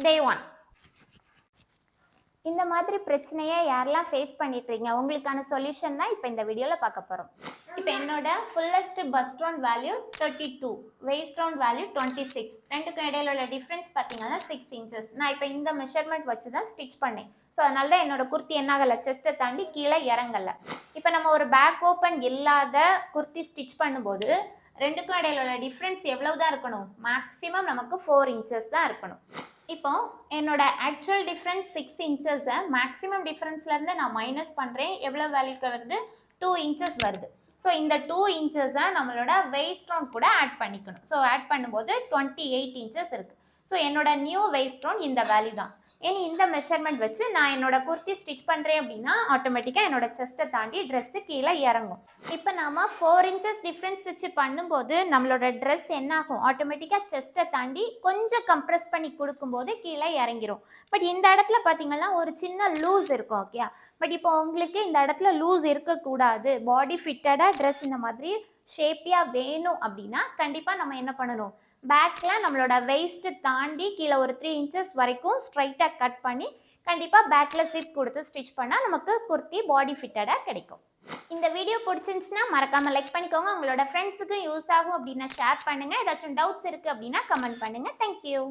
Day 1. இந்த மாதிரி பிரச்சனையை யாரெல்லாம் ஃபேஸ் பண்ணிட்டுருக்கீங்க உங்களுக்கான சொல்யூஷன் தான் இப்போ இந்த வீடியோவில் பார்க்க போகிறோம். இப்போ என்னோட fullest first round value 32, waist round value 26. ரெண்டுக்கும் இடையில உள்ள டிஃப்ரென்ஸ் பார்த்தீங்கன்னா 6 inches. நான் இப்போ இந்த மெஷர்மெண்ட் வச்சு தான் ஸ்டிச் பண்ணேன். ஸோ அதனால தான் என்னோட குர்த்தி என்ன ஆகலை, செஸ்ட்டை தாண்டி கீழே இறங்கலை. இப்போ நம்ம ஒரு பேக் ஓப்பன் இல்லாத குர்த்தி ஸ்டிச் பண்ணும்போது ரெண்டுக்கும் இடையில உள்ள டிஃப்ரென்ஸ் எவ்வளவு தான் இருக்கணும், மேக்ஸிமம் நமக்கு 4 inches தான் இருக்கணும். இப்போ என்னோட ஆக்சுவல் டிஃப்ரென்ஸ் 6 inches, மேக்ஸிமம் டிஃப்ரென்ஸ்லேருந்து நான் மைனஸ் பண்ணுறேன். எவ்வளோ வேல்யூக்கு வருது, 2 inches வருது. ஸோ இந்த 2 inches நம்மளோட வெயிஸ்ட் ரவுண்ட் கூட ஆட் பண்ணிக்கணும். ஸோ ஆட் பண்ணும்போது 28 inches இருக்குது. ஸோ என்னோட நியூ வெயிஸ்ட் ரவுண்ட் இந்த வேல்யூ தான். இனி இந்த மெஷர்மெண்ட் வச்சு நான் என்னோட குர்த்தி ஸ்டிச் பண்ணுறேன் அப்படின்னா ஆட்டோமேட்டிக்காக என்னோட செஸ்ட்டை தாண்டி ட்ரெஸ்ஸு கீழே இறங்கும். இப்போ நாம் 4 inches டிஃப்ரென்ஸ் வச்சு பண்ணும்போது நம்மளோட ட்ரெஸ் என்ன ஆகும், ஆட்டோமேட்டிக்காக செஸ்ட்டை தாண்டி கொஞ்சம் கம்ப்ரெஸ் பண்ணி கொடுக்கும்போது கீழே இறங்கிரும். பட் இந்த இடத்துல பார்த்தீங்கன்னா ஒரு சின்ன லூஸ் இருக்கும். ஓகே, பட் இப்போ உங்களுக்கு இந்த இடத்துல லூஸ் இருக்கக்கூடாது, பாடி ஃபிட்டடாக ட்ரெஸ் இந்த மாதிரி ஷேப்பியாக வேணும் அப்படின்னா கண்டிப்பாக நம்ம என்ன பண்ணணும், பேக்கில் நம்மளோட வெயிஸ்ட்டு தாண்டி கீழே ஒரு 3 inches வரைக்கும் ஸ்ட்ரைட்டாக கட் பண்ணி கண்டிப்பாக பேக்கில் சிப் கொடுத்து ஸ்டிச் பண்ணால் நமக்கு குர்த்தி பாடி ஃபிட்டடாக கிடைக்கும். இந்த வீடியோ பிடிச்சிருந்துச்சுன்னா மறக்காமல் லைக் பண்ணிக்கோங்க. உங்களோட ஃப்ரெண்ட்ஸுக்கும் யூஸ் ஆகும் அப்படின்னா ஷேர் பண்ணுங்கள். ஏதாச்சும் டவுட்ஸ் இருக்குது அப்படின்னா கமெண்ட் பண்ணுங்கள். தேங்க்யூ.